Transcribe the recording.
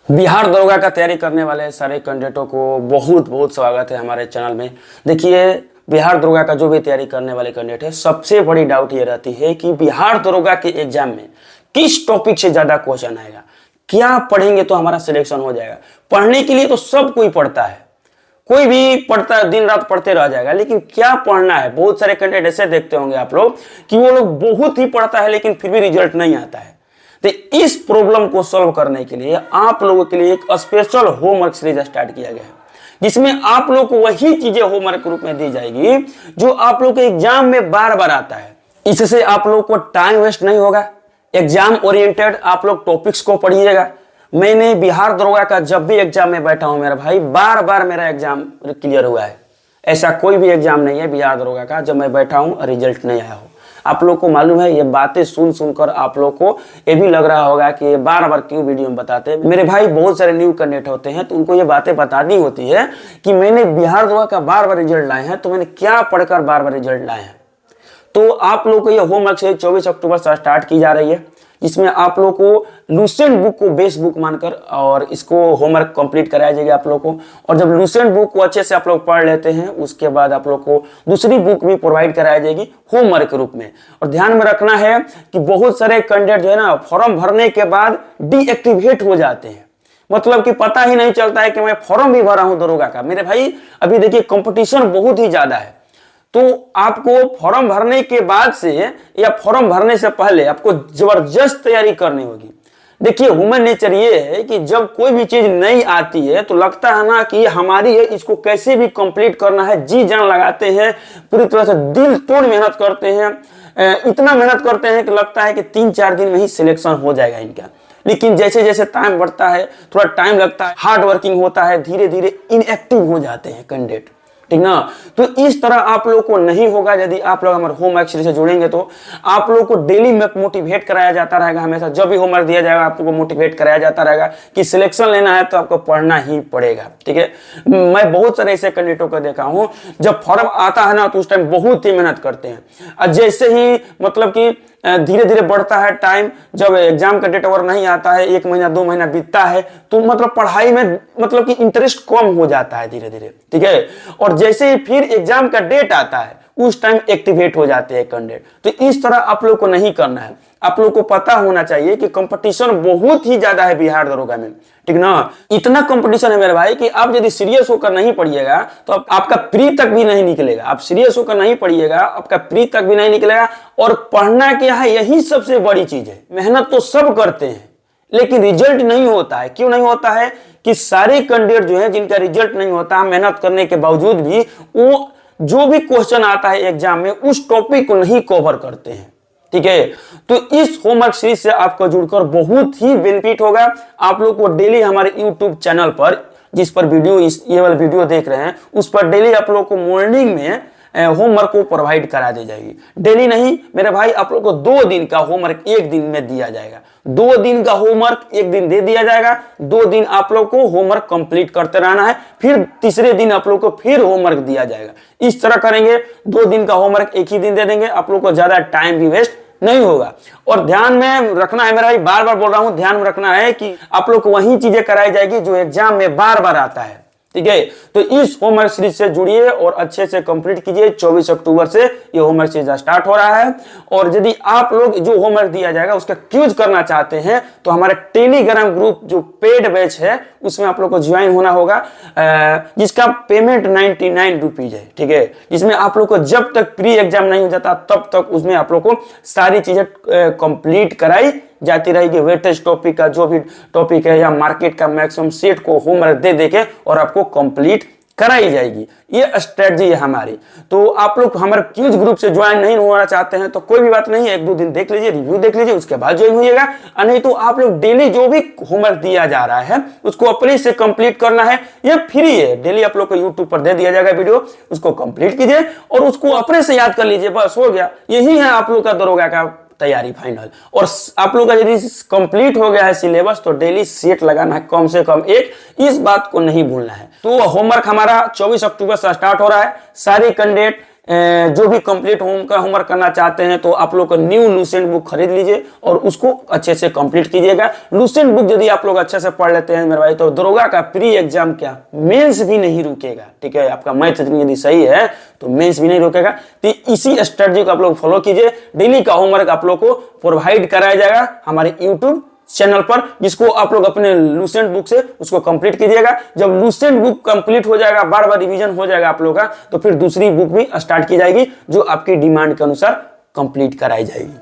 बिहार दरोगा का तैयारी करने वाले सारे कैंडिडेटों को बहुत बहुत स्वागत है हमारे चैनल में। देखिए, बिहार दरोगा का जो भी तैयारी करने वाले कैंडिडेट है, सबसे बड़ी डाउट ये रहती है कि बिहार दरोगा के एग्जाम में किस टॉपिक से ज्यादा क्वेश्चन आएगा, क्या पढ़ेंगे तो हमारा सिलेक्शन हो जाएगा। पढ़ने के लिए तो सब कोई पढ़ता है, कोई भी पढ़ता है, दिन रात पढ़ते रह जाएगा, लेकिन क्या पढ़ना है। बहुत सारे कैंडिडेट ऐसे देखते होंगे आप लोग कि वो लोग बहुत ही पढ़ता है लेकिन फिर भी रिजल्ट नहीं आता है। तो इस प्रॉब्लम को सॉल्व करने के लिए आप लोगों के लिए एक स्पेशल होमवर्क सीरीज स्टार्ट किया गया है, जिसमें आप लोग को वही चीजें होमवर्क के रूप में दी जाएगी जो आप लोग के एग्जाम में बार बार आता है। इससे आप लोग को टाइम वेस्ट नहीं होगा, एग्जाम ओरिएंटेड आप लोग टॉपिक्स को पढ़िएगा। मैंने बिहार दरोगा का जब भी एग्जाम में बैठा हूं मेरा भाई, बार बार मेरा एग्जाम क्लियर हुआ है। ऐसा कोई भी एग्जाम नहीं है बिहार दरोगा का जब मैं बैठा हूं रिजल्ट नहीं आया हो। आप लोग को मालूम है, ये बातें सुन सुनकर आप लोग को ये भी लग रहा होगा कि ये बार बार क्यों वीडियो में बताते हैं। मेरे भाई बहुत सारे न्यू कैंडिडेट होते हैं तो उनको ये बातें बतानी होती है कि मैंने बिहार दरोगा का बार बार रिजल्ट लाए हैं, तो मैंने क्या पढ़कर बार बार रिजल्ट लाए हैं। तो आप लोग को ये होमवर्क से 24 अक्टूबर से स्टार्ट की जा रही है, जिसमें आप लोग को लुसेंट बुक को बेस बुक मानकर और इसको होमवर्क कंप्लीट कराया जाएगा आप लोग को। और जब लुसेंट बुक को अच्छे से आप लोग पढ़ लेते हैं, उसके बाद आप लोग को दूसरी बुक भी प्रोवाइड कराई जाएगी होमवर्क के रूप में। और ध्यान में रखना है कि बहुत सारे कैंडिडेट जो है ना, फॉर्म भरने के बाद डीएक्टिवेट हो जाते हैं, मतलब कि पता ही नहीं चलता है कि मैं फॉर्म भी भरा हूं दरोगा का। मेरे भाई अभी देखिए कंपटीशन बहुत ही ज्यादा है, तो आपको फॉर्म भरने के बाद से या फॉर्म भरने से पहले आपको जबरदस्त तैयारी करनी होगी। देखिए, ह्यूमन नेचर ये है कि जब कोई भी चीज नहीं आती है तो लगता है ना कि हमारी है, इसको कैसे भी कंप्लीट करना है, जी जान लगाते हैं, पूरी तरह से दिल तोड़ मेहनत करते हैं। इतना मेहनत करते हैं कि लगता है कि 3-4 दिन में ही सिलेक्शन हो जाएगा इनका। लेकिन जैसे जैसे टाइम बढ़ता है, थोड़ा टाइम लगता है, हार्ड वर्किंग होता है, धीरे धीरे इनएक्टिव हो जाते हैं कैंडिडेट, ठीक ना। तो इस तरह आप लोग को नहीं होगा। यदि आप लोग हमारे होमवर्क सीरीज से जुड़ेंगे तो आप लोग को डेली में मोटिवेट कराया जाता रहेगा। हमेशा जब भी होमवर्क दिया जाएगा आप लोग को मोटिवेट कराया जाता रहेगा कि सिलेक्शन लेना है तो आपको पढ़ना ही पड़ेगा, ठीक है। मैं बहुत सारे ऐसे कैंडिडेटों को देखा हूं, जब फॉर्म आता है ना तो उस टाइम बहुत ही मेहनत करते हैं, और जैसे ही मतलब कि धीरे धीरे बढ़ता है टाइम, जब एग्जाम का डेट और नहीं आता है, 1 महीना 2 महीना बीतता है, तो मतलब पढ़ाई में मतलब कि इंटरेस्ट कम हो जाता है धीरे धीरे, ठीक है। और जैसे ही फिर एग्जाम का डेट आता है उस टाइम एक्टिवेट हो जाते हैं कैंडिडेट। तो इस तरह आप लोग को नहीं करना है। आप लोग को पता होना चाहिए कि कंपटीशन बहुत ही ज्यादा है बिहार दरोगा में, ठीक ना। इतना कंपटीशन है मेरे भाई कि आप यदि सीरियस होकर नहीं पढ़िएगा तो आपका प्री तक भी नहीं निकलेगा। आप सीरियस होकर नहीं पढ़िएगा, आपका प्री तक भी नहीं निकलेगा। और पढ़ना क्या है, यही सबसे बड़ी चीज है। मेहनत तो सब करते हैं लेकिन रिजल्ट नहीं होता है। क्यों नहीं होता है कि सारे कैंडिडेट जो है जिनका रिजल्ट नहीं होता, मेहनत करने के बावजूद भी वो जो भी क्वेश्चन आता है एग्जाम में उस टॉपिक को नहीं कवर करते हैं, ठीक है। तो इस होमवर्क सीरीज से आपको जुड़कर बहुत ही बेनिफिट होगा। आप लोग को डेली हमारे यूट्यूब चैनल पर, जिस पर वीडियो ये वाला वीडियो देख रहे हैं, उस पर डेली आप लोग को मॉर्निंग में होमवर्क को प्रोवाइड करा दी जाएगी। डेली नहीं मेरे भाई, आप लोग को 2 दिन का होमवर्क 1 दिन में दिया जाएगा। 2 दिन का होमवर्क 1 दिन दे दिया जाएगा। 2 दिन आप लोग को होमवर्क कंप्लीट करते रहना है, फिर तीसरे दिन आप लोग को फिर होमवर्क दिया जाएगा। इस तरह करेंगे, 2 दिन का होमवर्क 1 ही दिन दे देंगे, आप लोग को ज्यादा टाइम भी वेस्ट नहीं होगा। और ध्यान में रखना है मेरा भाई, बार बार बोल रहा हूं, ध्यान में रखना है कि आप लोग को वही चीजें कराई जाएगी जो एग्जाम में बार बार आता है, ठीक है। तो इस होमवर्क सीरीज से जुड़िए और अच्छे से कंप्लीट कीजिए। 24 अक्टूबर से ये होमवर्क सीरीज स्टार्ट हो रहा है। और यदि आप लोग जो होमवर्क दिया जाएगा उसका क्विज करना चाहते हैं तो हमारे टेलीग्राम ग्रुप जो पेड बैच है उसमें आप लोग को ज्वाइन होना होगा, जिसका पेमेंट 99 रुपीज है, ठीक है। जिसमें आप लोग को जब तक प्री एग्जाम नहीं हो जाता तब तक उसमें आप लोग को सारी चीजें कंप्लीट कराई जाती रहेगी। वेटेज टॉपिक का जो भी टॉपिक है या मार्केट का मैक्सिमम सेट को होमवर्क दे देके और आपको कंप्लीट कराई जाएगी। ये स्ट्रेटजी है हमारी। तो आप लोग हमारे क्यूज ग्रुप से ज्वाइन नहीं होना चाहते हैं तो कोई भी बात नहीं है, 1-2 दिन देख लीजिए, रिव्यू देख लीजिए, उसके बाद ज्वाइन होइएगा। नहीं तो आप लोग डेली जो भी होमवर्क दिया जा रहा है उसको अपने से कंप्लीट करना है। ये फ्री है, डेली आप लोग को यूट्यूब पर दे दिया जाएगा वीडियो, उसको कंप्लीट कीजिए और उसको अपने से याद कर लीजिए, बस हो गया। यही है आप लोग का दरोगा का तैयारी फाइनल। और आप लोग का यदि कंप्लीट हो गया है सिलेबस तो डेली सेट लगाना है कम से कम 1, इस बात को नहीं भूलना है। तो होमवर्क हमारा 24 अक्टूबर से स्टार्ट हो रहा है। सारे कैंडिडेट जो भी कंप्लीट होमवर्क करना चाहते हैं तो आप लोग न्यू लूसेंट बुक खरीद लीजिए और उसको अच्छे से कंप्लीट कीजिएगा। लूसेंट बुक यदि आप लोग अच्छे से पढ़ लेते हैं मेरे भाई तो दरोगा का प्री एग्जाम क्या मेंस भी नहीं रुकेगा। ठीक है, आपका मैथ यदि सही है तो मेंस भी नहीं रुकेगा। तो इसी स्ट्रेटजी को आप लोग फॉलो कीजिए। डेली का होमवर्क आप लोग को प्रोवाइड कराया जाएगा हमारे यूट्यूब चैनल पर, जिसको आप लोग अपने लूसेंट बुक से उसको कंप्लीट कीजिएगा। जब लूसेंट बुक कंप्लीट हो जाएगा, बार बार रिवीजन हो जाएगा आप लोगों का, तो फिर दूसरी बुक भी स्टार्ट की जाएगी जो आपकी डिमांड के अनुसार कंप्लीट कराई जाएगी।